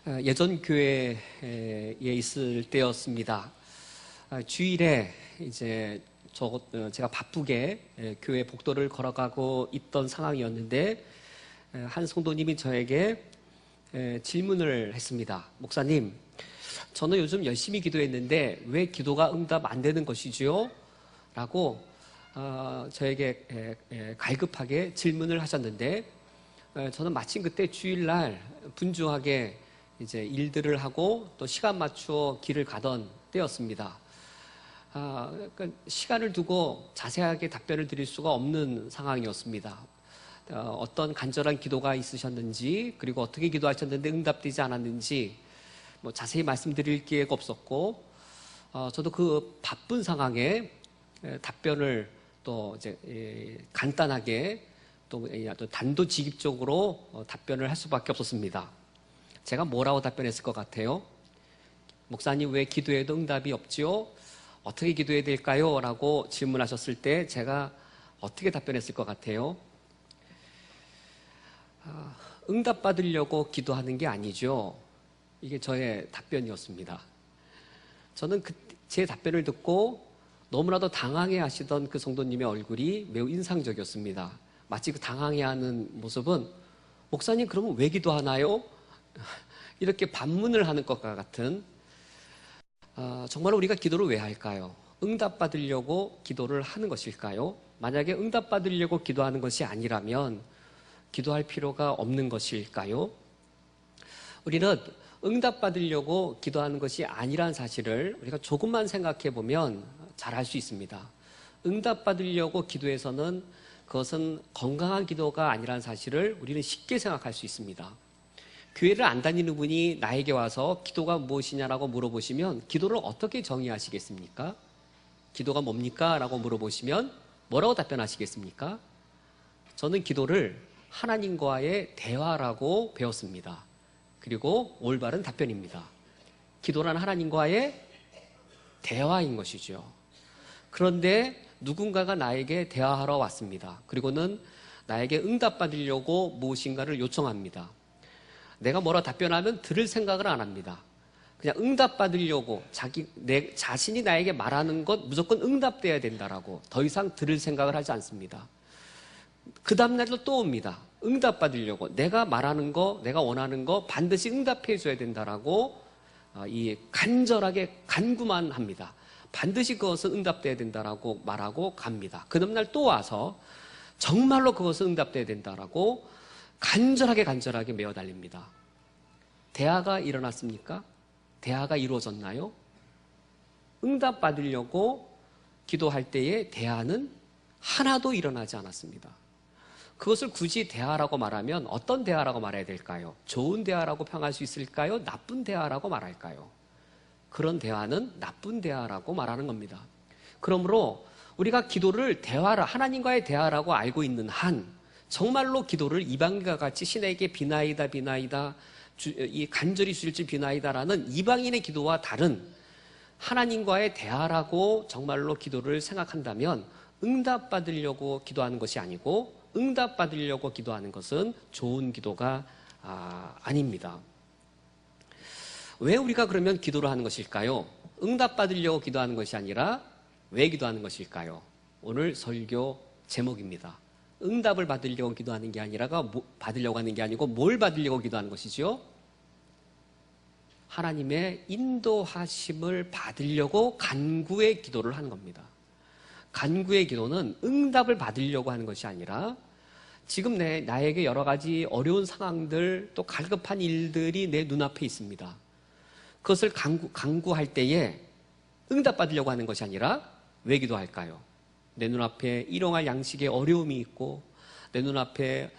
예전 교회에 있을 때였습니다. 주일에 이제 제가 바쁘게 교회 복도를 걸어가고 있던 상황이었는데 한 성도님이 저에게 질문을 했습니다. 목사님, 저는 요즘 열심히 기도했는데 왜 기도가 응답 안 되는 것이지요? 라고 저에게 갈급하게 질문을 하셨는데 저는 마침 그때 주일날 분주하게 이제 일들을 하고 또 시간 맞추어 길을 가던 때였습니다. 그러니까 시간을 두고 자세하게 답변을 드릴 수가 없는 상황이었습니다. 어떤 간절한 기도가 있으셨는지, 그리고 어떻게 기도하셨는데 응답되지 않았는지 뭐 자세히 말씀드릴 기회가 없었고, 저도 그 바쁜 상황에 답변을 또 이제 간단하게 또 단도직입적으로 답변을 할 수밖에 없었습니다. 제가 뭐라고 답변했을 것 같아요? 목사님, 왜 기도해도 응답이 없지요? 어떻게 기도해야 될까요? 라고 질문하셨을 때 제가 어떻게 답변했을 것 같아요? 응답받으려고 기도하는 게 아니죠. 이게 저의 답변이었습니다. 저는 제 답변을 듣고 너무나도 당황해 하시던 그 성도님의 얼굴이 매우 인상적이었습니다. 마치 그 당황해하는 모습은 목사님, 그러면 왜 기도하나요? 이렇게 반문을 하는 것과 같은, 정말 우리가 기도를 왜 할까요? 응답받으려고 기도를 하는 것일까요? 만약에 응답받으려고 기도하는 것이 아니라면 기도할 필요가 없는 것일까요? 우리는 응답받으려고 기도하는 것이 아니란 사실을 우리가 조금만 생각해 보면 잘 알 수 있습니다. 응답받으려고 기도해서는 그것은 건강한 기도가 아니란 사실을 우리는 쉽게 생각할 수 있습니다. 교회를 안 다니는 분이 나에게 와서 기도가 무엇이냐라고 물어보시면 기도를 어떻게 정의하시겠습니까? 기도가 뭡니까? 라고 물어보시면 뭐라고 답변하시겠습니까? 저는 기도를 하나님과의 대화라고 배웠습니다. 그리고 올바른 답변입니다. 기도란 하나님과의 대화인 것이죠. 그런데 누군가가 나에게 대화하러 왔습니다. 그리고는 나에게 응답받으려고 무엇인가를 요청합니다. 내가 뭐라 답변하면 들을 생각을 안 합니다. 그냥 응답받으려고 내 자신이 나에게 말하는 것 무조건 응답돼야 된다라고 더 이상 들을 생각을 하지 않습니다. 그 다음날도 또 옵니다. 응답받으려고 내가 말하는 거, 내가 원하는 거 반드시 응답해 줘야 된다라고 간절하게 간구만 합니다. 반드시 그것은 응답돼야 된다라고 말하고 갑니다. 그 다음날 또 와서 정말로 그것은 응답돼야 된다라고 간절하게 메어 달립니다. 대화가 일어났습니까? 대화가 이루어졌나요? 응답받으려고 기도할 때의 대화는 하나도 일어나지 않았습니다. 그것을 굳이 대화라고 말하면 어떤 대화라고 말해야 될까요? 좋은 대화라고 평할 수 있을까요? 나쁜 대화라고 말할까요? 그런 대화는 나쁜 대화라고 말하는 겁니다. 그러므로 우리가 기도를 하나님과의 대화라고 알고 있는 한 정말로 기도를 이방인과 같이 신에게 비나이다 이 간절히 주일지 비나이다라는 이방인의 기도와 다른 하나님과의 대화라고 정말로 기도를 생각한다면 응답받으려고 기도하는 것이 아니고 응답받으려고 기도하는 것은 좋은 기도가 아닙니다. 왜 우리가 그러면 기도를 하는 것일까요? 응답받으려고 기도하는 것이 아니라 왜 기도하는 것일까요? 오늘 설교 제목입니다. 응답을 받으려고 기도하는 게 받으려고 하는 게 아니고 뭘 받으려고 기도하는 것이죠? 하나님의 인도하심을 받으려고 간구의 기도를 하는 겁니다. 간구의 기도는 응답을 받으려고 하는 것이 아니라 지금 나에게 여러 가지 어려운 상황들 또 갈급한 일들이 내 눈앞에 있습니다. 그것을 간구할 때에 응답받으려고 하는 것이 아니라 왜 기도할까요? 내 눈앞에 일용할 양식의 어려움이 있고 내 눈앞에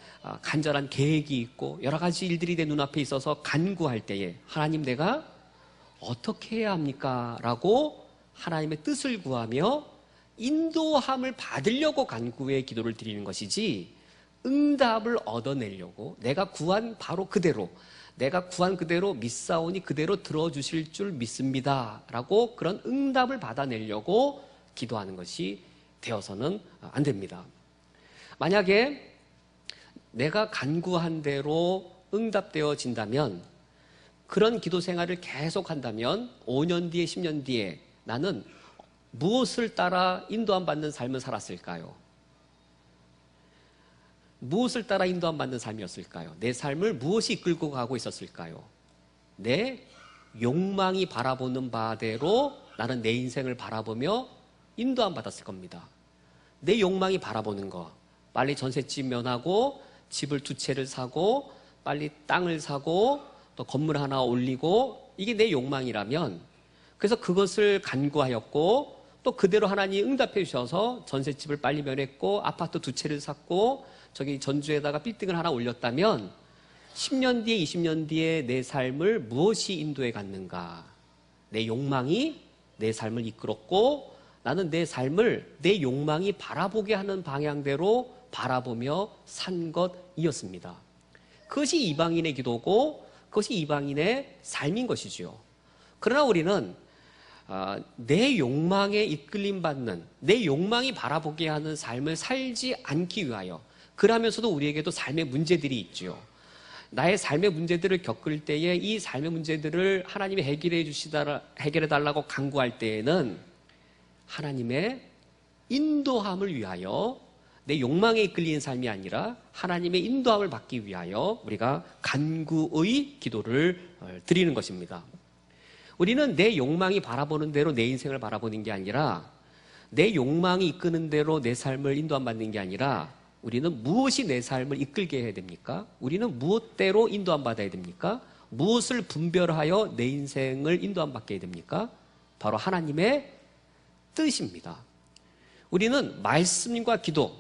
간절한 계획이 있고 여러 가지 일들이 내 눈앞에 있어서 간구할 때에 하나님, 내가 어떻게 해야 합니까? 라고 하나님의 뜻을 구하며 인도함을 받으려고 간구의 기도를 드리는 것이지 응답을 얻어내려고 내가 구한 그대로 믿사오니 그대로 들어주실 줄 믿습니다 라고 그런 응답을 받아내려고 기도하는 것이 되어서는 안 됩니다. 만약에 내가 간구한 대로 응답되어진다면 그런 기도 생활을 계속 한다면 5년 뒤에 10년 뒤에 나는 무엇을 따라 인도함 받는 삶을 살았을까요? 무엇을 따라 인도함 받는 삶이었을까요? 내 삶을 무엇이 이끌고 가고 있었을까요? 내 욕망이 바라보는 바대로 나는 내 인생을 바라보며 인도함 받았을 겁니다. 내 욕망이 바라보는 거, 빨리 전셋집 면하고 집을 2채를 사고 빨리 땅을 사고 또 건물 하나 올리고, 이게 내 욕망이라면, 그래서 그것을 간구하였고 또 그대로 하나님이 응답해 주셔서 전셋집을 빨리 면했고 아파트 2채를 샀고 저기 전주에다가 빌딩을 하나 올렸다면 10년 뒤에 20년 뒤에 내 삶을 무엇이 인도해 갔는가? 내 욕망이 내 삶을 이끌었고 나는 내 삶을 내 욕망이 바라보게 하는 방향대로 바라보며 산 것이었습니다. 그것이 이방인의 기도고 그것이 이방인의 삶인 것이지요. 그러나 우리는 내 욕망에 이끌림받는, 내 욕망이 바라보게 하는 삶을 살지 않기 위하여, 그러면서도 우리에게도 삶의 문제들이 있지요. 나의 삶의 문제들을 겪을 때에 이 삶의 문제들을 하나님이 해결해 달라고 간구할 때에는 하나님의 인도함을 위하여, 내 욕망에 이끌리는 삶이 아니라 하나님의 인도함을 받기 위하여 우리가 간구의 기도를 드리는 것입니다. 우리는 내 욕망이 바라보는 대로 내 인생을 바라보는 게 아니라, 내 욕망이 이끄는 대로 내 삶을 인도함 받는 게 아니라, 우리는 무엇이 내 삶을 이끌게 해야 됩니까? 우리는 무엇대로 인도함 받아야 됩니까? 무엇을 분별하여 내 인생을 인도함 받게 해야 됩니까? 바로 하나님의 뜻입니다. 우리는 말씀과 기도,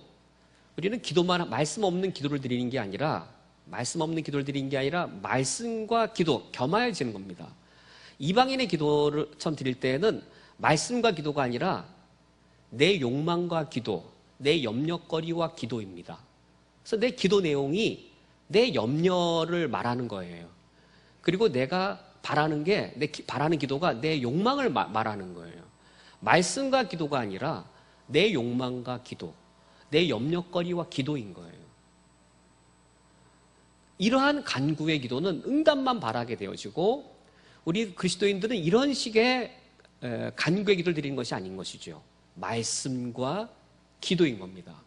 우리는 기도만, 말씀 없는 기도를 드리는 게 아니라, 말씀과 기도 겸하여지는 겁니다. 이방인의 기도를 처음 드릴 때에는 말씀과 기도가 아니라 내 욕망과 기도, 내 염려거리와 기도입니다. 그래서 내 기도 내용이 내 염려를 말하는 거예요. 그리고 내가 바라는 게, 바라는 기도가 내 욕망을 말하는 거예요. 말씀과 기도가 아니라 내 욕망과 기도, 내 염려거리와 기도인 거예요. 이러한 간구의 기도는 응답만 바라게 되어지고, 우리 그리스도인들은 이런 식의 간구의 기도를 드리는 것이 아닌 것이죠. 말씀과 기도인 겁니다.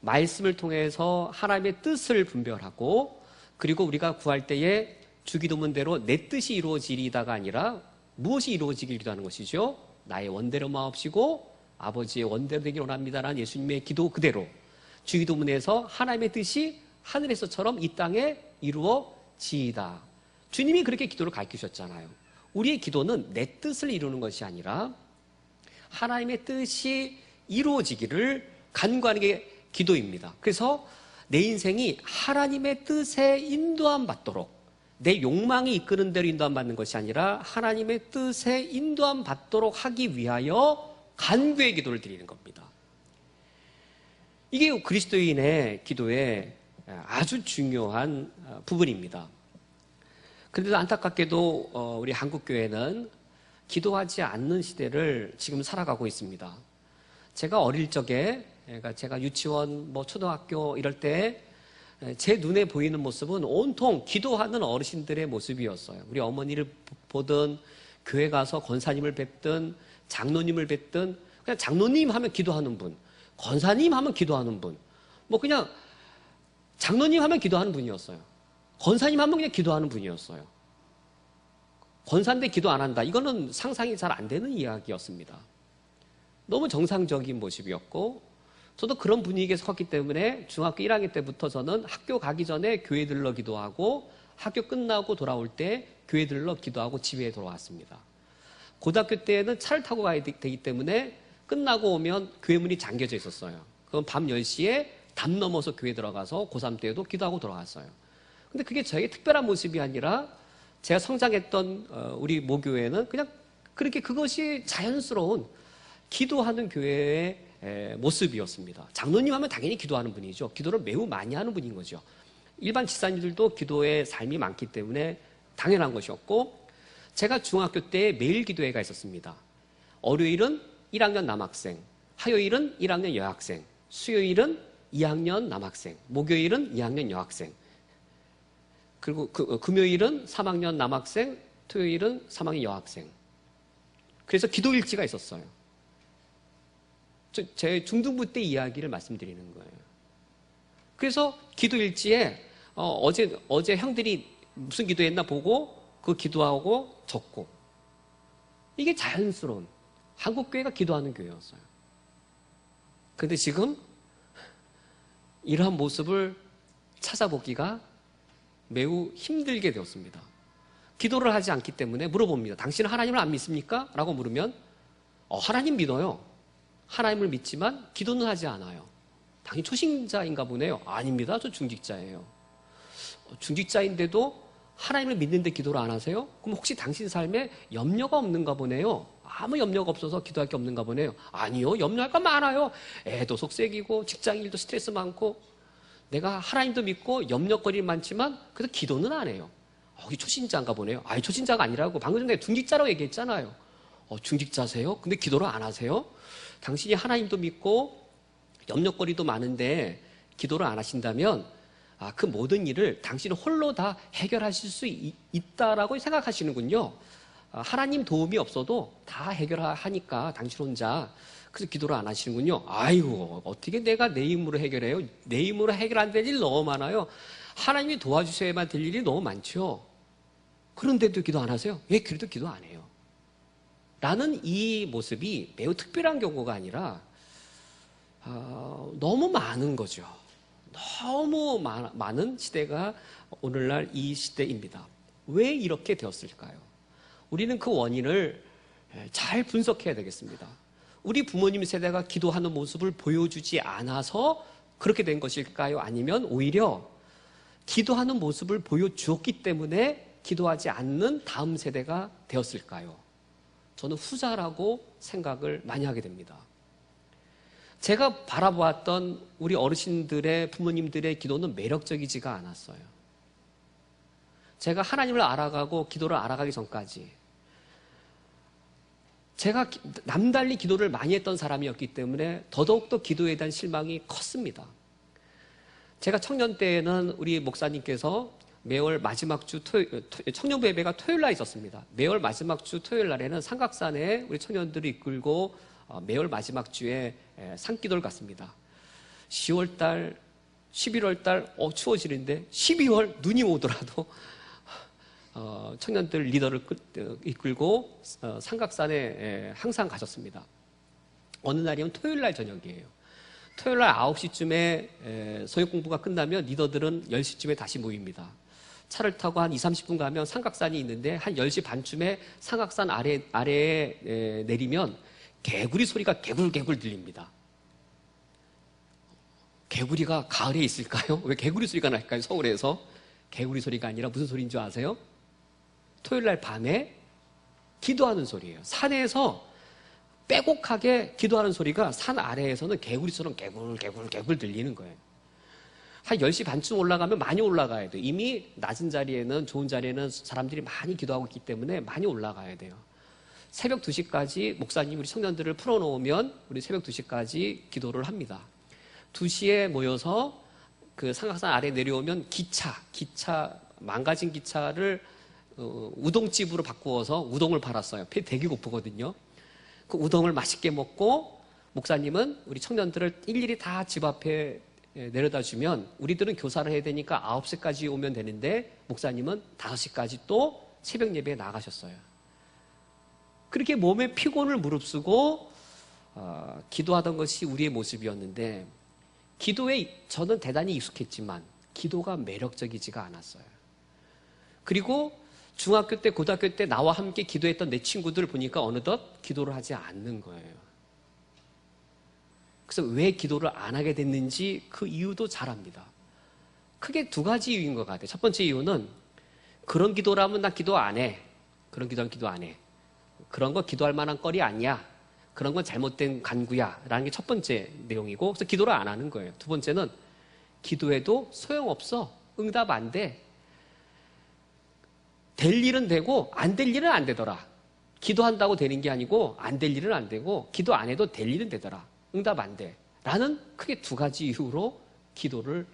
말씀을 통해서 하나님의 뜻을 분별하고, 그리고 우리가 구할 때에 주기도문대로 내 뜻이 이루어지리다가 아니라 무엇이 이루어지길 기도하는 것이죠. 나의 원대로 마옵시고 아버지의 원대로 되길 원합니다라는 예수님의 기도 그대로 주기도문에서 하나님의 뜻이 하늘에서처럼 이 땅에 이루어지이다. 주님이 그렇게 기도를 가르치셨잖아요. 우리의 기도는 내 뜻을 이루는 것이 아니라 하나님의 뜻이 이루어지기를 간구하는 게 기도입니다. 그래서 내 인생이 하나님의 뜻에 인도함 받도록, 내 욕망이 이끄는 대로 인도함 받는 것이 아니라 하나님의 뜻에 인도함 받도록 하기 위하여 간구의 기도를 드리는 겁니다. 이게 그리스도인의 기도의 아주 중요한 부분입니다. 그런데도 안타깝게도 우리 한국교회는 기도하지 않는 시대를 지금 살아가고 있습니다. 제가 어릴 적에, 제가 유치원, 초등학교 이럴 때 제 눈에 보이는 모습은 온통 기도하는 어르신들의 모습이었어요. 우리 어머니를 보든 교회 가서 권사님을 뵙든 장로님을 뵙든 그냥 장로님 하면 기도하는 분, 권사님 하면 기도하는 분, 그냥 장로님 하면 기도하는 분이었어요. 권사님 하면 그냥 기도하는 분이었어요. 권사인데 기도 안 한다. 이거는 상상이 잘 안 되는 이야기였습니다. 너무 정상적인 모습이었고, 저도 그런 분위기에 섰기 때문에 중학교 1학년 때부터 저는 학교 가기 전에 교회 들러 기도하고 학교 끝나고 돌아올 때 교회 들러 기도하고 집에 돌아왔습니다. 고등학교 때는 차를 타고 가야 되기 때문에 끝나고 오면 교회 문이 잠겨져 있었어요. 그럼 밤 10시에 담 넘어서 교회 들어가서 고3 때에도 기도하고 돌아왔어요. 근데 그게 저에게 특별한 모습이 아니라 제가 성장했던 우리 모교회는 그냥 그렇게 그것이 자연스러운 기도하는 교회의 모습이었습니다. 장로님 하면 당연히 기도하는 분이죠. 기도를 매우 많이 하는 분인 거죠. 일반 집사님들도 기도의 삶이 많기 때문에 당연한 것이었고, 제가 중학교 때 매일 기도회가 있었습니다. 월요일은 1학년 남학생, 화요일은 1학년 여학생, 수요일은 2학년 남학생, 목요일은 2학년 여학생. 그리고 금요일은 3학년 남학생, 토요일은 3학년 여학생. 그래서 기도 일지가 있었어요. 제 중등부 때 이야기를 말씀드리는 거예요. 그래서 기도 일지에 어제 형들이 무슨 기도했나 보고 그 기도하고 적고, 이게 자연스러운 한국교회가 기도하는 교회였어요. 그런데 지금 이러한 모습을 찾아보기가 매우 힘들게 되었습니다. 기도를 하지 않기 때문에 물어봅니다. 당신은 하나님을 안 믿습니까? 라고 물으면 하나님 믿어요. 하나님을 믿지만 기도는 하지 않아요. 당신 초신자인가 보네요. 아닙니다. 저 중직자예요. 중직자인데도 하나님을 믿는데 기도를 안 하세요? 그럼 혹시 당신 삶에 염려가 없는가 보네요. 아무 염려가 없어서 기도할 게 없는가 보네요. 아니요, 염려할 거 많아요. 애도 속색이고 직장일도 스트레스 많고 내가 하나님도 믿고 염려거리 많지만 그래도 기도는 안 해요. 이 초신자인가 보네요. 아니, 초신자가 아니라고 방금 전에 중직자라고 얘기했잖아요. 중직자세요? 근데 기도를 안 하세요? 당신이 하나님도 믿고 염려거리도 많은데 기도를 안 하신다면 그 모든 일을 당신은 홀로 다 해결하실 수 있다라고 생각하시는군요. 하나님 도움이 없어도 다 해결하니까 당신 혼자. 그래서 기도를 안 하시는군요. 아이고, 어떻게 내가 내 힘으로 해결해요? 내 힘으로 해결 안 될 일 너무 많아요. 하나님이 도와주셔야만 될 일이 너무 많죠. 그런데도 기도 안 하세요? 왜 그래도 기도 안 해요? 라는 이 모습이 매우 특별한 경우가 아니라 너무 많은 거죠. 너무 많은 시대가 오늘날 이 시대입니다. 왜 이렇게 되었을까요? 우리는 그 원인을 잘 분석해야 되겠습니다. 우리 부모님 세대가 기도하는 모습을 보여주지 않아서 그렇게 된 것일까요? 아니면 오히려 기도하는 모습을 보여주었기 때문에 기도하지 않는 다음 세대가 되었을까요? 저는 후자라고 생각을 많이 하게 됩니다. 제가 바라보았던 우리 어르신들의, 부모님들의 기도는 매력적이지가 않았어요. 제가 하나님을 알아가고 기도를 알아가기 전까지 제가 남달리 기도를 많이 했던 사람이었기 때문에 더더욱더 기도에 대한 실망이 컸습니다. 제가 청년 때에는 우리 목사님께서 매월 마지막 주 청년부 예배가 토요일 날 있었습니다. 매월 마지막 주 토요일 날에는 삼각산에 우리 청년들을 이끌고 매월 마지막 주에 산기도를 갔습니다. 10월 달, 11월 달 추워지는데 12월 눈이 오더라도 청년들 리더를 이끌고 삼각산에 항상 가셨습니다. 어느 날이면 토요일 날 저녁이에요. 토요일 날 9시쯤에 소역 공부가 끝나면 리더들은 10시쯤에 다시 모입니다. 차를 타고 한 20, 30분 가면 삼각산이 있는데 한 10시 반쯤에 삼각산 아래에 내리면 개구리 소리가 개굴개굴 들립니다. 개구리가 가을에 있을까요? 왜 개구리 소리가 날까요? 서울에서. 개구리 소리가 아니라 무슨 소리인 줄 아세요? 토요일 날 밤에 기도하는 소리예요. 산에서 빼곡하게 기도하는 소리가 산 아래에서는 개구리처럼 개굴개굴 들리는 거예요. 한 10시 반쯤 올라가면 많이 올라가야 돼요. 이미 낮은 자리에는, 좋은 자리에는 사람들이 많이 기도하고 있기 때문에 많이 올라가야 돼요. 새벽 2시까지 목사님이 우리 청년들을 풀어놓으면 우리 새벽 2시까지 기도를 합니다. 2시에 모여서 그 삼각산 아래 내려오면 기차, 망가진 기차를 우동집으로 바꾸어서 우동을 팔았어요. 배 되게 고프거든요. 그 우동을 맛있게 먹고 목사님은 우리 청년들을 일일이 다 집 앞에 내려다 주면 우리들은 교사를 해야 되니까 9시까지 오면 되는데 목사님은 5시까지 또 새벽 예배에 나가셨어요. 그렇게 몸에 피곤을 무릅쓰고 기도하던 것이 우리의 모습이었는데 기도에 저는 대단히 익숙했지만 기도가 매력적이지가 않았어요. 그리고 중학교 때, 고등학교 때 나와 함께 기도했던 내 친구들 보니까 어느덧 기도를 하지 않는 거예요. 그래서 왜 기도를 안 하게 됐는지 그 이유도 잘 압니다. 크게 두 가지 이유인 것 같아요. 첫 번째 이유는 그런 기도라면 나 기도 안 해. 그런 기도하면 기도 안 해. 그런 거 기도할 만한 거리 아니야. 그런 건 잘못된 간구야. 라는 게 첫 번째 내용이고 그래서 기도를 안 하는 거예요. 두 번째는 기도해도 소용없어. 응답 안 돼. 될 일은 되고 안 될 일은 안 되더라. 기도한다고 되는 게 아니고 안 될 일은 안 되고 기도 안 해도 될 일은 되더라. 응답 안 돼. 라는 크게 두 가지 이유로 기도를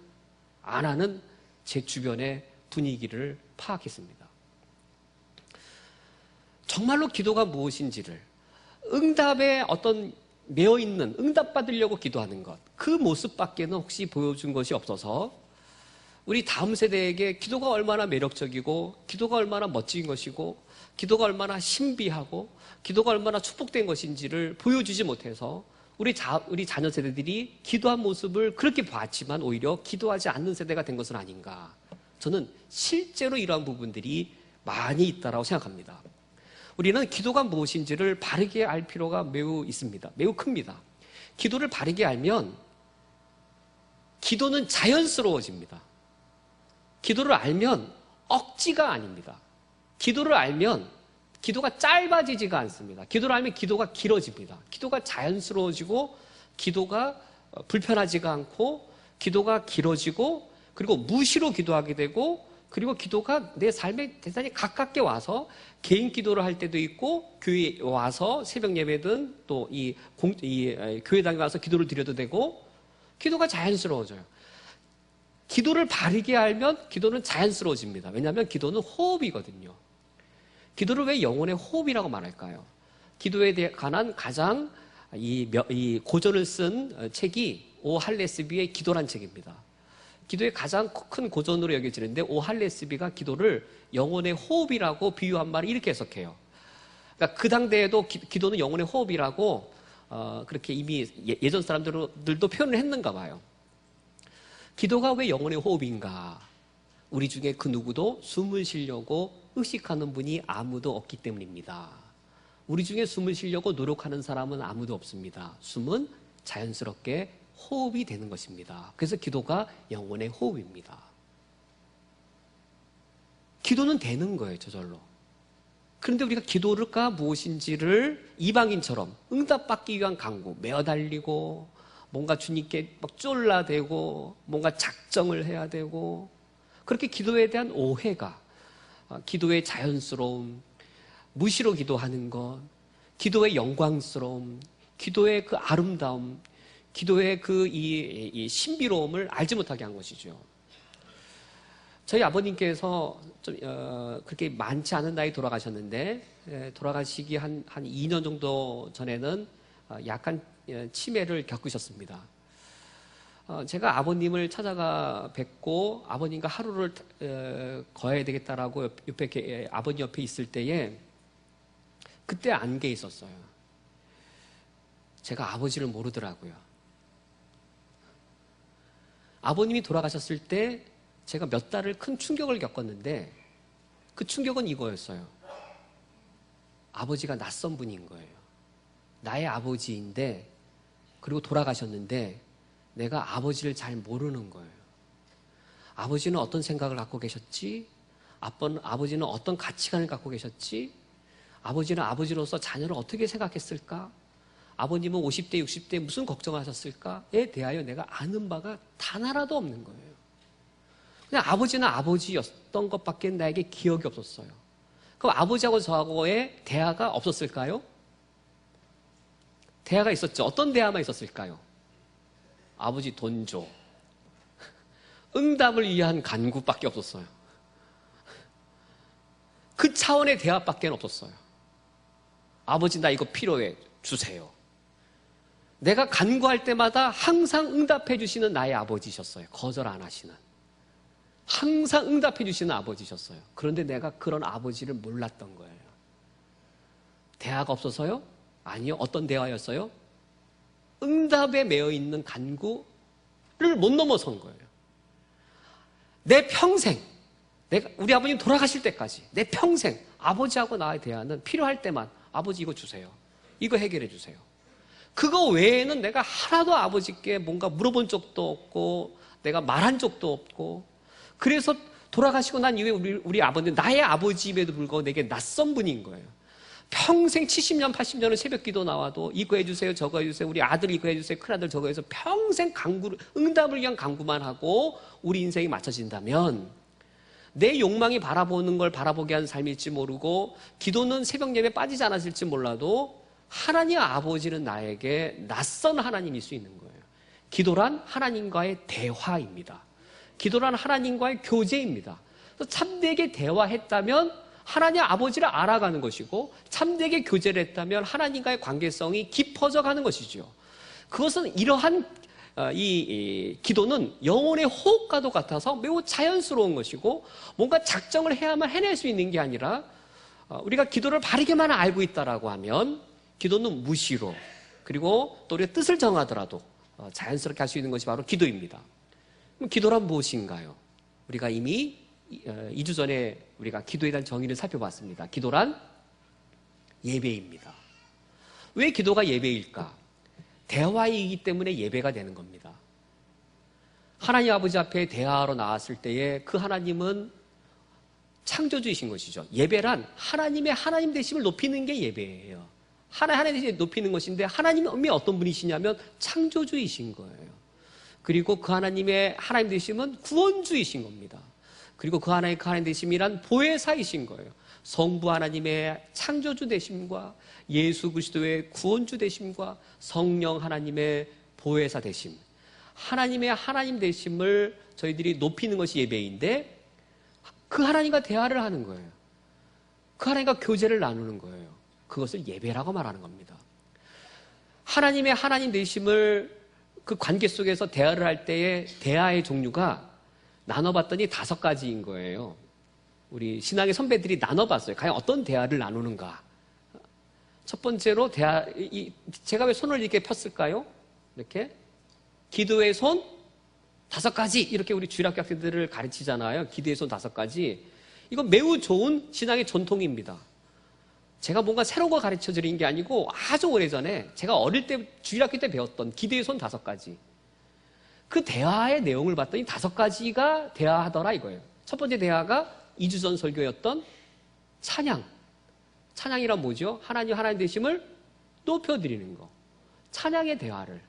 안 하는 제 주변의 분위기를 파악했습니다. 정말로 기도가 무엇인지를, 응답에 어떤 매어있는, 응답받으려고 기도하는 것, 그 모습밖에는 혹시 보여준 것이 없어서 우리 다음 세대에게 기도가 얼마나 매력적이고, 기도가 얼마나 멋진 것이고, 기도가 얼마나 신비하고, 기도가 얼마나 축복된 것인지를 보여주지 못해서 우리 자녀 세대들이 기도한 모습을 그렇게 봤지만 오히려 기도하지 않는 세대가 된 것은 아닌가. 저는 실제로 이러한 부분들이 많이 있다고 생각합니다. 우리는 기도가 무엇인지를 바르게 알 필요가 매우 있습니다. 매우 큽니다. 기도를 바르게 알면 기도는 자연스러워집니다. 기도를 알면 억지가 아닙니다. 기도를 알면 기도가 짧아지지가 않습니다. 기도를 알면 기도가 길어집니다. 기도가 자연스러워지고, 기도가 불편하지가 않고, 기도가 길어지고, 그리고 무시로 기도하게 되고, 그리고 기도가 내 삶에 대단히 가깝게 와서 개인 기도를 할 때도 있고, 교회에 와서 새벽 예배든 또 교회당에 와서 기도를 드려도 되고, 기도가 자연스러워져요. 기도를 바르게 알면 기도는 자연스러워집니다. 왜냐하면 기도는 호흡이거든요. 기도를 왜 영혼의 호흡이라고 말할까요? 기도에 관한 가장 이 고전을 쓴 책이 오 할레스비의 기도란 책입니다. 기도의 가장 큰 고전으로 여겨지는데, 오 할레스비가 기도를 영혼의 호흡이라고 비유한 말을 이렇게 해석해요. 그러니까 그 당대에도 기도는 영혼의 호흡이라고 그렇게 이미 예전 사람들도 표현을 했는가 봐요. 기도가 왜 영혼의 호흡인가? 우리 중에 그 누구도 숨을 쉬려고 의식하는 분이 아무도 없기 때문입니다. 우리 중에 숨을 쉬려고 노력하는 사람은 아무도 없습니다. 숨은 자연스럽게 호흡이 되는 것입니다. 그래서 기도가 영혼의 호흡입니다. 기도는 되는 거예요, 저절로. 그런데 우리가 기도가 무엇인지를 이방인처럼 응답받기 위한 강구, 매어달리고, 뭔가 주님께 막 쫄라대고, 뭔가 작정을 해야 되고, 그렇게 기도에 대한 오해가, 기도의 자연스러움, 무시로 기도하는 것, 기도의 영광스러움, 기도의 그 아름다움, 기도의 그 이 신비로움을 알지 못하게 한 것이죠. 저희 아버님께서 좀 그렇게 많지 않은 나이 돌아가셨는데, 돌아가시기 한 2년 정도 전에는 약간 치매를 겪으셨습니다. 제가 아버님을 찾아가 뵙고 아버님과 하루를 거해야 되겠다라고 옆에 아버님 옆에 있을 때에 그때 안개 있었어요. 제가 아버지를 모르더라고요. 아버님이 돌아가셨을 때 제가 몇 달을 큰 충격을 겪었는데, 그 충격은 이거였어요. 아버지가 낯선 분인 거예요. 나의 아버지인데, 그리고 돌아가셨는데 내가 아버지를 잘 모르는 거예요. 아버지는 어떤 생각을 갖고 계셨지? 아버지는 어떤 가치관을 갖고 계셨지? 아버지는 아버지로서 자녀를 어떻게 생각했을까? 아버님은 50대, 60대에 무슨 걱정하셨을까에 대하여 내가 아는 바가 단 하나도 없는 거예요. 그냥 아버지는 아버지였던 것밖에 나에게 기억이 없었어요. 그럼 아버지하고 저하고의 대화가 없었을까요? 대화가 있었죠. 어떤 대화만 있었을까요? 아버지 돈 줘. 응답을 위한 간구밖에 없었어요. 그 차원의 대화밖에 없었어요. 아버지 나 이거 필요해 주세요. 내가 간구할 때마다 항상 응답해 주시는 나의 아버지셨어요. 거절 안 하시는. 항상 응답해 주시는 아버지셨어요. 그런데 내가 그런 아버지를 몰랐던 거예요. 대화가 없어서요? 아니요. 어떤 대화였어요? 응답에 매여 있는 간구를 못 넘어선 거예요. 내 평생, 우리 아버님 돌아가실 때까지 내 평생 아버지하고 나의 대화는 필요할 때만 아버지 이거 주세요. 이거 해결해 주세요. 그거 외에는 내가 하나도 아버지께 뭔가 물어본 적도 없고 내가 말한 적도 없고, 그래서 돌아가시고 난 이후에 우리 아버님, 나의 아버지임에도 불구하고 내게 낯선 분인 거예요. 평생 70년, 80년은 새벽 기도 나와도 이거 해주세요, 저거 해주세요, 우리 아들 이거 해주세요, 큰아들 저거 해서 평생 응답을 위한 간구만 하고 우리 인생이 맞춰진다면, 내 욕망이 바라보는 걸 바라보게 한 삶일지 모르고 기도는 새벽 예배에 빠지지 않았을지 몰라도 하나님 아버지는 나에게 낯선 하나님일 수 있는 거예요. 기도란 하나님과의 대화입니다. 기도란 하나님과의 교제입니다. 또 참되게 대화했다면 하나님 아버지를 알아가는 것이고, 참되게 교제를 했다면 하나님과의 관계성이 깊어져 가는 것이죠. 그것은 이러한 이 기도는 영혼의 호흡과도 같아서 매우 자연스러운 것이고, 뭔가 작정을 해야만 해낼 수 있는 게 아니라, 우리가 기도를 바르게만 알고 있다라고 하면 기도는 무시로, 그리고 또 우리가 뜻을 정하더라도 자연스럽게 할 수 있는 것이 바로 기도입니다. 그럼 기도란 무엇인가요? 우리가 이미 2주 전에 우리가 기도에 대한 정의를 살펴봤습니다. 기도란 예배입니다. 왜 기도가 예배일까? 대화이기 때문에 예배가 되는 겁니다. 하나님 아버지 앞에 대화하러 나왔을 때에 그 하나님은 창조주이신 것이죠. 예배란 하나님의 하나님 되심을 높이는 게 예배예요. 하나님 되심을 높이는 것인데, 하나님이 어떤 분이시냐면 창조주이신 거예요. 그리고 그 하나님의 하나님 되심은 구원주이신 겁니다. 그리고 그 하나님의 하나님 되심이란 보혜사이신 거예요. 성부 하나님의 창조주 되심과 예수 그리스도의 구원주 되심과 성령 하나님의 보혜사 되심, 하나님의 하나님 되심을 저희들이 높이는 것이 예배인데, 그 하나님과 대화를 하는 거예요. 그 하나님과 교제를 나누는 거예요. 그것을 예배라고 말하는 겁니다. 하나님의 하나님 되심을 그 관계 속에서 대화를 할 때의 대화의 종류가 나눠봤더니 5가지인 거예요. 우리 신앙의 선배들이 나눠봤어요. 과연 어떤 대화를 나누는가. 첫 번째로 제가 왜 손을 이렇게 폈을까요? 이렇게 기도의 손 5가지, 이렇게 우리 주일학교 학생들을 가르치잖아요. 기도의 손 5가지. 이건 매우 좋은 신앙의 전통입니다. 제가 뭔가 새로운 거 가르쳐 드린 게 아니고, 아주 오래전에 제가 어릴 때 주일학교 때 배웠던 기도의 손 5가지. 그 대화의 내용을 봤더니 5가지가 대화하더라 이거예요. 첫 번째 대화가 2주 전 설교였던 찬양. 찬양이란 뭐죠? 하나님 되심을 높여드리는 거. 찬양의 대화를.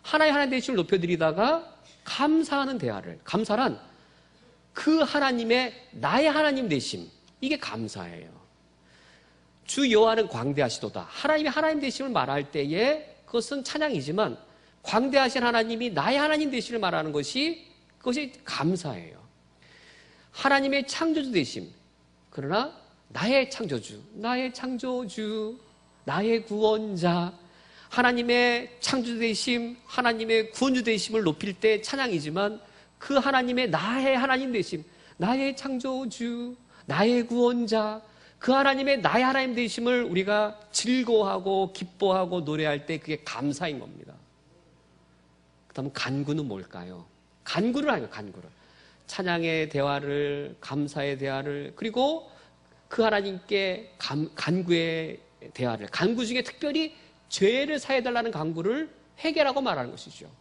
하나님 되심을 높여드리다가 감사하는 대화를. 감사란 그 하나님의 나의 하나님 되심. 이게 감사예요. 주 여호와는 광대하시도다. 하나님의 하나님 되심을 말할 때에 그것은 찬양이지만, 광대하신 하나님이 나의 하나님 되심을 말하는 그것이 감사예요. 하나님의 창조주 되심. 그러나 나의 창조주, 나의 구원자, 하나님의 창조주 되심, 하나님의 구원주 되심을 높일 때 찬양이지만, 그 하나님의 나의 하나님 되심, 나의 창조주, 나의 구원자, 그 하나님의 나의 하나님 되심을 우리가 즐거워하고 기뻐하고 노래할 때 그게 감사인 겁니다. 그 다음 간구는 뭘까요? 간구를 하면 간구를. 찬양의 대화를, 감사의 대화를, 그리고 그 하나님께 간구의 대화를, 간구 중에 특별히 죄를 사해달라는 간구를 해결하고 말하는 것이죠.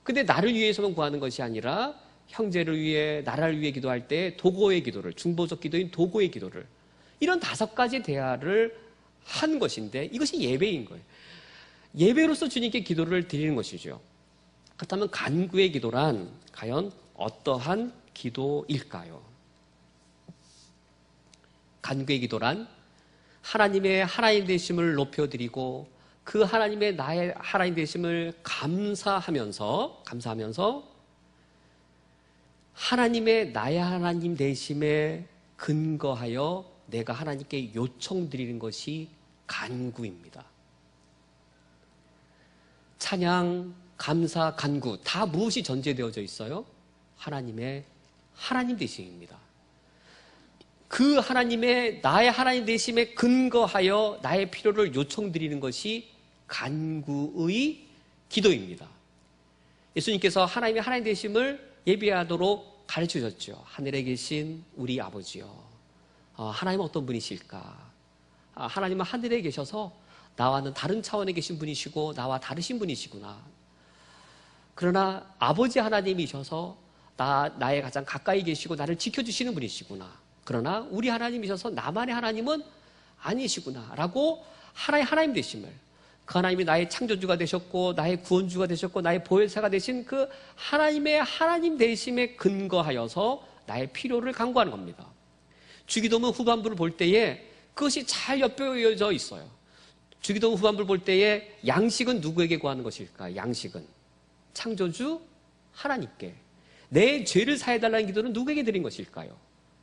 근데 나를 위해서만 구하는 것이 아니라 형제를 위해, 나라를 위해 기도할 때 도고의 기도를, 중보적 기도인 도고의 기도를, 이런 5가지 대화를 한 것인데, 이것이 예배인 거예요. 예배로서 주님께 기도를 드리는 것이죠. 그렇다면 간구의 기도란 과연 어떠한 기도일까요? 간구의 기도란 하나님의 하나님 되심을 높여드리고, 그 하나님의 나의 하나님 되심을 감사하면서 하나님의 나의 하나님 되심에 근거하여 내가 하나님께 요청드리는 것이 간구입니다. 찬양, 감사, 간구 다 무엇이 전제되어져 있어요? 하나님의 하나님 되심입니다. 그 하나님의 나의 하나님 되심에 근거하여 나의 필요를 요청드리는 것이 간구의 기도입니다. 예수님께서 하나님의 하나님 되심을 예배하도록 가르쳐 주셨죠. 하늘에 계신 우리 아버지요, 하나님은 어떤 분이실까? 하나님은 하늘에 계셔서 나와는 다른 차원에 계신 분이시고 나와 다르신 분이시구나. 그러나 아버지 하나님이셔서 나의 가장 가까이 계시고 나를 지켜주시는 분이시구나. 그러나 우리 하나님이셔서 나만의 하나님은 아니시구나 라고 하나님 되심을, 그 하나님이 나의 창조주가 되셨고 나의 구원주가 되셨고 나의 보혜사가 되신 그 하나님의 하나님 되심에 근거하여서 나의 필요를 간구하는 겁니다. 주기도문 후반부를 볼 때에 그것이 잘 엿보여져 있어요. 주기도문 후반부를 볼 때에 양식은 누구에게 구하는 것일까? 양식은 창조주 하나님께. 내 죄를 사해달라는 기도는 누구에게 드린 것일까요?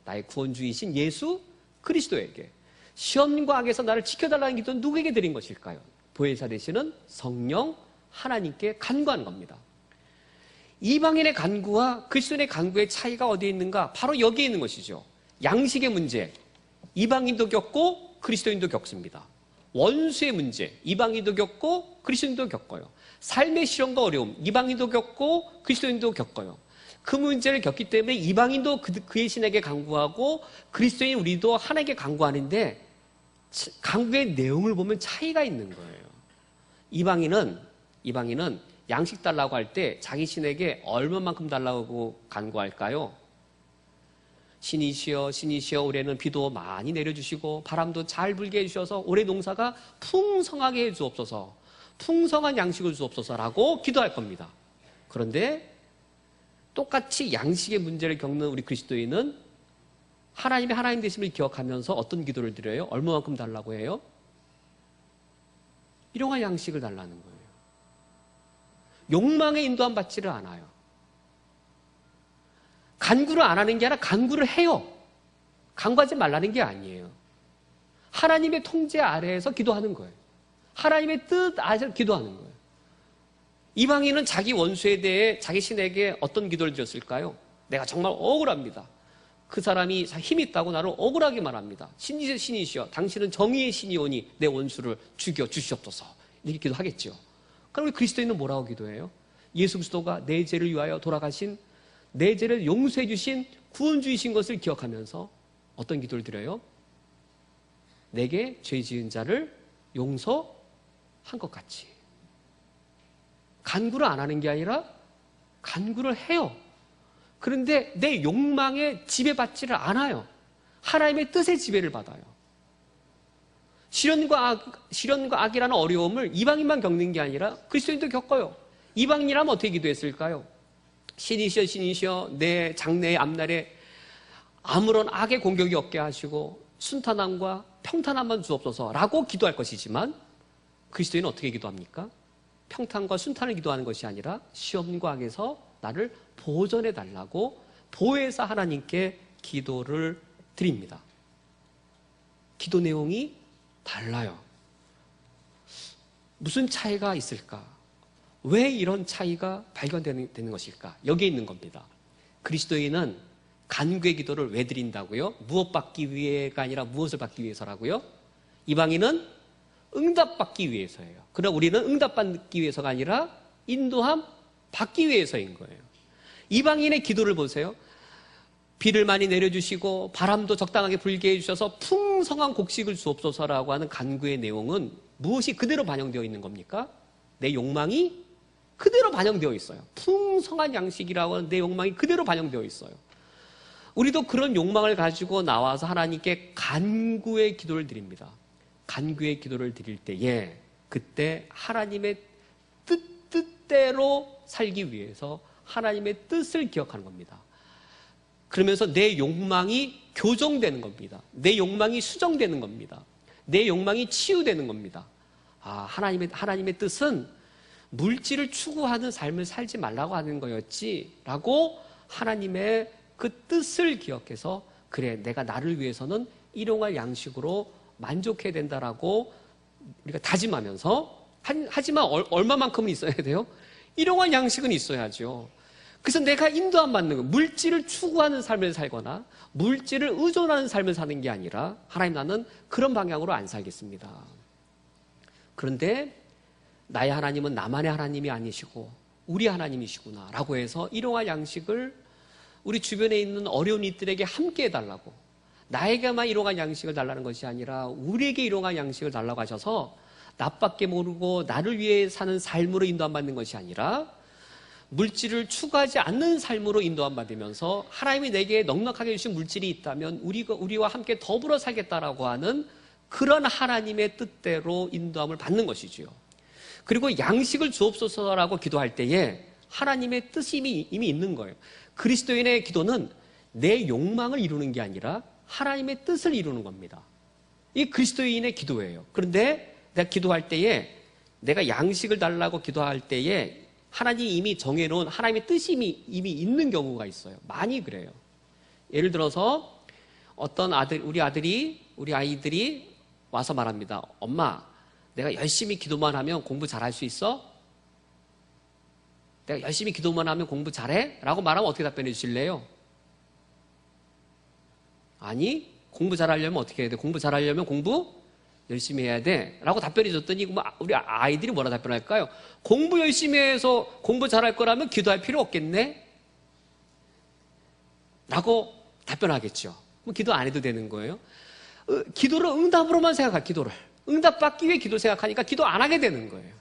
나의 구원주이신 예수 그리스도에게, 시험과 악에서 나를 지켜달라는 기도는 누구에게 드린 것일까요? 보혜사 되시는 성령 하나님께 간구하는 겁니다. 이방인의 간구와 그리스도인의 간구의 차이가 어디에 있는가? 바로 여기에 있는 것이죠. 양식의 문제, 이방인도 겪고 그리스도인도 겪습니다. 원수의 문제, 이방인도 겪고 그리스도인도 겪어요. 삶의 시련과 어려움, 이방인도 겪고 그리스도인도 겪어요. 그 문제를 겪기 때문에 이방인도 그의 신에게 간구하고 그리스도인 우리도 하나님께 간구하는데, 간구의 내용을 보면 차이가 있는 거예요. 이방인은 양식 달라고 할 때 자기 신에게 얼마만큼 달라고 간구할까요? 신이시여, 신이시여, 올해는 비도 많이 내려주시고 바람도 잘 불게 해주셔서 올해 농사가 풍성하게 해주옵소서, 풍성한 양식을 주옵소서라고 기도할 겁니다. 그런데 똑같이 양식의 문제를 겪는 우리 그리스도인은 하나님의 하나님 되심을 기억하면서 어떤 기도를 드려요? 얼마만큼 달라고 해요? 일용할 양식을 달라는 거예요. 욕망에 인도함 받지를 않아요. 간구를 안 하는 게 아니라 간구를 해요. 간구하지 말라는 게 아니에요. 하나님의 통제 아래에서 기도하는 거예요. 하나님의 뜻 아래에서 기도하는 거예요. 이방인은 자기 원수에 대해 자기 신에게 어떤 기도를 드렸을까요? 내가 정말 억울합니다. 그 사람이 힘이 있다고 나를 억울하게 말합니다. 신이시여, 당신은 정의의 신이오니 내 원수를 죽여 주시옵소서. 이렇게 기도하겠죠. 그럼 우리 그리스도인은 뭐라고 기도해요? 예수 그리스도가 내 죄를 위하여 돌아가신, 내 죄를 용서해 주신 구원주이신 것을 기억하면서 어떤 기도를 드려요? 내게 죄 지은 자를 용서한 것 같이. 간구를 안 하는 게 아니라 간구를 해요. 그런데 내 욕망에 지배받지를 않아요. 하나님의 뜻에 지배를 받아요. 시련과 악이라는 어려움을 이방인만 겪는 게 아니라 그리스도인도 겪어요. 이방인이라면 어떻게 기도했을까요? 신이시여, 신이시여, 내 장래의 앞날에 아무런 악의 공격이 없게 하시고 순탄함과 평탄함만 주옵소서라고 기도할 것이지만, 그리스도인은 어떻게 기도합니까? 평탄과 순탄을 기도하는 것이 아니라 시험과 악에서 나를 보존해 달라고 보혜사 하나님께 기도를 드립니다. 기도 내용이 달라요. 무슨 차이가 있을까? 왜 이런 차이가 발견되는 것일까? 여기에 있는 겁니다. 그리스도인은 간구의 기도를 왜 드린다고요? 무엇 받기 위해가 아니라 무엇을 받기 위해서라고요? 이방인은 응답받기 위해서예요. 그러나 우리는 응답받기 위해서가 아니라 인도함 받기 위해서인 거예요. 이방인의 기도를 보세요. 비를 많이 내려주시고 바람도 적당하게 불게 해주셔서 풍성한 곡식을 주옵소서라고 하는 간구의 내용은 무엇이 그대로 반영되어 있는 겁니까? 내 욕망이 그대로 반영되어 있어요. 풍성한 양식이라고 하는 내 욕망이 그대로 반영되어 있어요. 우리도 그런 욕망을 가지고 나와서 하나님께 간구의 기도를 드립니다. 간구의 기도를 드릴 때에 그때 하나님의 뜻대로 살기 위해서 하나님의 뜻을 기억하는 겁니다. 그러면서 내 욕망이 교정되는 겁니다. 내 욕망이 수정되는 겁니다. 내 욕망이 치유되는 겁니다. 하나님의 뜻은 물질을 추구하는 삶을 살지 말라고 하는 거였지라고 하나님의 그 뜻을 기억해서, 그래, 내가 나를 위해서는 일용할 양식으로 만족해야 된다라고 우리가 다짐하면서, 하지만 얼마만큼은 있어야 돼요? 일용할 양식은 있어야죠. 그래서 내가 인도함 받는 거, 물질을 추구하는 삶을 살거나 물질을 의존하는 삶을 사는 게 아니라, 하나님, 나는 그런 방향으로 안 살겠습니다. 그런데 나의 하나님은 나만의 하나님이 아니시고 우리 하나님이시구나 라고 해서 일용할 양식을 우리 주변에 있는 어려운 이들에게 함께 해달라고, 나에게만 일용할 양식을 달라는 것이 아니라 우리에게 일용할 양식을 달라고 하셔서 나밖에 모르고 나를 위해 사는 삶으로 인도함 받는 것이 아니라 물질을 추구하지 않는 삶으로 인도함 받으면서, 하나님이 내게 넉넉하게 주신 물질이 있다면 우리와 함께 더불어 살겠다라고 하는 그런 하나님의 뜻대로 인도함을 받는 것이지요. 그리고 양식을 주옵소서라고 기도할 때에 하나님의 뜻이 이미 있는 거예요. 그리스도인의 기도는 내 욕망을 이루는 게 아니라 하나님의 뜻을 이루는 겁니다. 이게 그리스도인의 기도예요. 그런데 내가 기도할 때에, 내가 양식을 달라고 기도할 때에 하나님이 이미 정해놓은 하나님의 뜻이 이미 있는 경우가 있어요. 많이 그래요. 예를 들어서 우리 아이들이 와서 말합니다. 엄마, 내가 열심히 기도만 하면 공부 잘할 수 있어? 내가 열심히 기도만 하면 공부 잘해? 라고 말하면 어떻게 답변해 주실래요? 아니, 공부 잘하려면 어떻게 해야 돼? 공부 잘하려면 공부 열심히 해야 돼. 라고 답변해 줬더니 우리 아이들이 뭐라 답변할까요? 공부 열심히 해서 공부 잘할 거라면 기도할 필요 없겠네? 라고 답변하겠죠. 그럼 기도 안 해도 되는 거예요. 기도를 응답으로만 기도를. 응답받기 위해 기도 생각하니까 기도 안 하게 되는 거예요.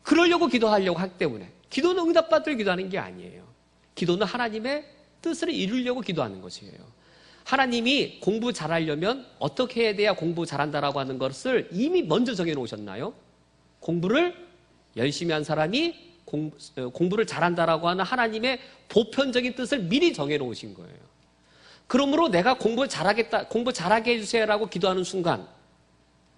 그러려고 기도하려고 하기 때문에. 기도는 응답받을 기도하는 게 아니에요. 기도는 하나님의 뜻을 이루려고 기도하는 것이에요. 하나님이 공부 잘하려면 어떻게 해야 돼야 공부 잘한다라고 하는 것을 이미 먼저 정해놓으셨나요? 공부를 열심히 한 사람이 공부를 잘한다라고 하는 하나님의 보편적인 뜻을 미리 정해놓으신 거예요. 그러므로 내가 공부 잘하게 해주세요라고 기도하는 순간,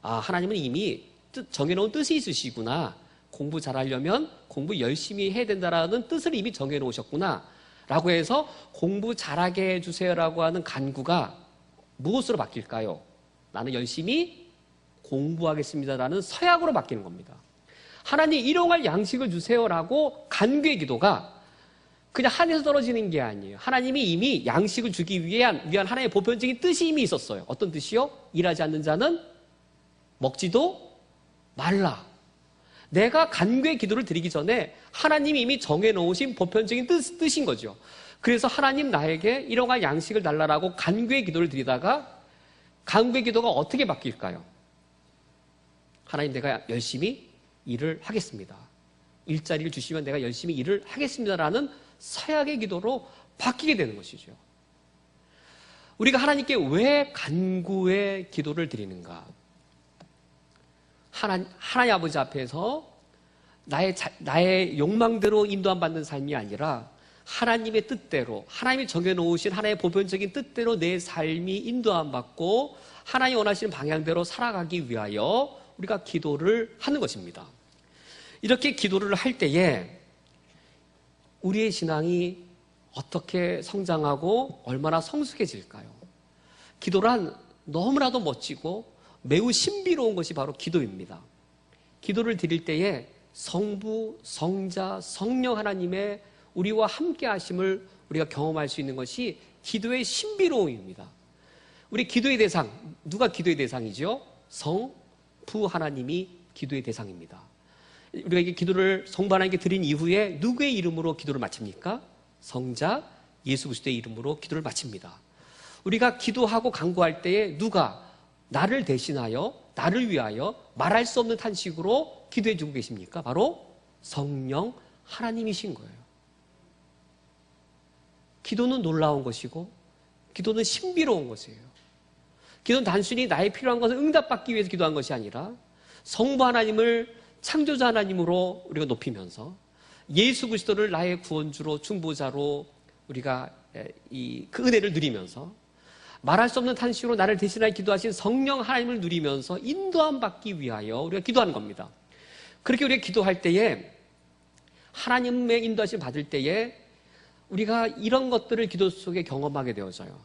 하나님은 이미 정해놓은 뜻이 있으시구나. 공부 잘하려면 공부 열심히 해야 된다라는 뜻을 이미 정해놓으셨구나. 라고 해서 공부 잘하게 해주세요라고 하는 간구가 무엇으로 바뀔까요? 나는 열심히 공부하겠습니다라는 서약으로 바뀌는 겁니다. 하나님 일용할 양식을 주세요라고 간구의 기도가 그냥 하늘에서 떨어지는 게 아니에요. 하나님이 이미 양식을 주기 위한 하나님의 보편적인 뜻이 이미 있었어요. 어떤 뜻이요? 일하지 않는 자는 먹지도 말라. 내가 간구의 기도를 드리기 전에 하나님이 이미 정해놓으신 보편적인 뜻인 거죠. 그래서 하나님 나에게 일용할 양식을 달라라고 간구의 기도를 드리다가 간구의 기도가 어떻게 바뀔까요? 하나님, 내가 열심히 일을 하겠습니다. 일자리를 주시면 내가 열심히 일을 하겠습니다라는 서약의 기도로 바뀌게 되는 것이죠. 우리가 하나님께 왜 간구의 기도를 드리는가? 하나님 아버지 앞에서 나의 욕망대로 인도함 받는 삶이 아니라 하나님의 뜻대로, 하나님이 정해놓으신 하나님의 보편적인 뜻대로 내 삶이 인도함 받고 하나님이 원하시는 방향대로 살아가기 위하여 우리가 기도를 하는 것입니다. 이렇게 기도를 할 때에 우리의 신앙이 어떻게 성장하고 얼마나 성숙해질까요? 기도란 너무나도 멋지고 매우 신비로운 것이 바로 기도입니다. 기도를 드릴 때에 성부, 성자, 성령 하나님의 우리와 함께 하심을 우리가 경험할 수 있는 것이 기도의 신비로움입니다. 우리 기도의 대상, 누가 기도의 대상이죠? 성부 하나님이 기도의 대상입니다. 우리가 이게 기도를 성부 하나님께 드린 이후에 누구의 이름으로 기도를 마칩니까? 성자 예수 그리스도의 이름으로 기도를 마칩니다. 우리가 기도하고 간구할 때에 누가 나를 대신하여, 나를 위하여 말할 수 없는 탄식으로 기도해 주고 계십니까? 바로 성령 하나님이신 거예요. 기도는 놀라운 것이고 기도는 신비로운 것이에요. 기도는 단순히 나의 필요한 것을 응답받기 위해서 기도한 것이 아니라 성부 하나님을 창조자 하나님으로 우리가 높이면서 예수 그리스도를 나의 구원주로 중보자로 우리가 그 은혜를 누리면서 말할 수 없는 탄식으로 나를 대신하여 기도하신 성령 하나님을 누리면서 인도함 받기 위하여 우리가 기도하는 겁니다. 그렇게 우리가 기도할 때에 하나님의 인도하심 받을 때에 우리가 이런 것들을 기도 속에 경험하게 되어져요.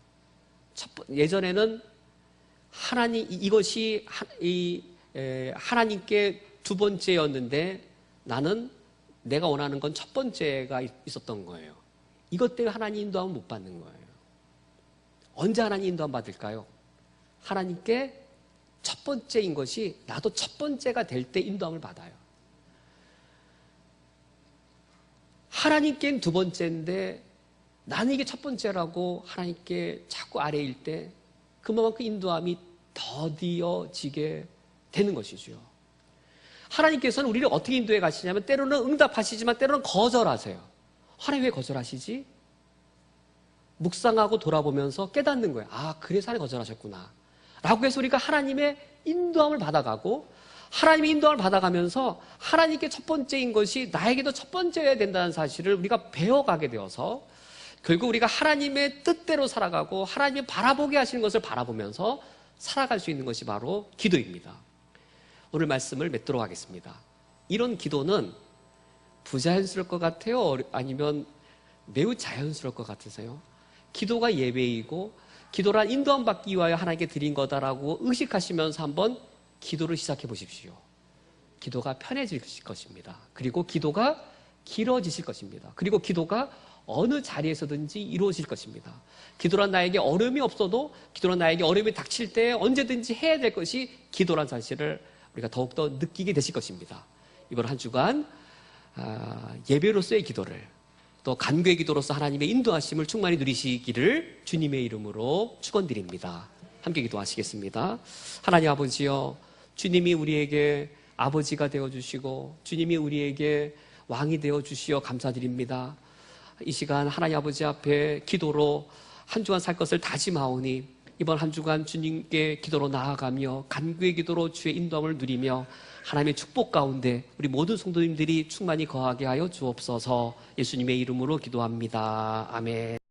예전에는 이것이 하나님께 두 번째였는데 나는 내가 원하는 건 첫 번째가 있었던 거예요. 이것 때문에 하나님 인도함을 못 받는 거예요. 언제 하나님 인도함 받을까요? 하나님께 첫 번째인 것이 나도 첫 번째가 될 때 인도함을 받아요. 하나님께는 두 번째인데 나는 이게 첫 번째라고 하나님께 자꾸 아래일 때 그만큼 인도함이 더디어지게 되는 것이죠. 하나님께서는 우리를 어떻게 인도해 가시냐면 때로는 응답하시지만 때로는 거절하세요. 하나님 왜 거절하시지? 묵상하고 돌아보면서 깨닫는 거예요. 그래서 하나님 거절하셨구나 라고 해서 우리가 하나님의 인도함을 받아가고 하나님의 인도함을 받아가면서 하나님께 첫 번째인 것이 나에게도 첫 번째여야 된다는 사실을 우리가 배워가게 되어서 결국 우리가 하나님의 뜻대로 살아가고 하나님이 바라보게 하시는 것을 바라보면서 살아갈 수 있는 것이 바로 기도입니다. 오늘 말씀을 맺도록 하겠습니다. 이런 기도는 부자연스러울 것 같아요? 아니면 매우 자연스러울 것 같으세요? 기도가 예배이고 기도란 인도함 받기 위하여 하나님께 드린 거다라고 의식하시면서 한번 기도를 시작해 보십시오. 기도가 편해질 것입니다. 그리고 기도가 길어지실 것입니다. 그리고 기도가 어느 자리에서든지 이루어질 것입니다. 기도란 나에게 어려움이 없어도, 기도란 나에게 어려움이 닥칠 때 언제든지 해야 될 것이 기도란 사실을 우리가 더욱더 느끼게 되실 것입니다. 이번 한 주간 예배로서의 기도를, 또 간구의 기도로서 하나님의 인도하심을 충만히 누리시기를 주님의 이름으로 축원드립니다. 함께 기도하시겠습니다. 하나님 아버지여, 주님이 우리에게 아버지가 되어주시고 주님이 우리에게 왕이 되어주시어 감사드립니다. 이 시간 하나님 아버지 앞에 기도로 한 주간 살 것을 다짐하오니 이번 한 주간 주님께 기도로 나아가며 간구의 기도로 주의 인도함을 누리며 하나님의 축복 가운데 우리 모든 성도님들이 충만히 거하게 하여 주옵소서. 예수님의 이름으로 기도합니다. 아멘.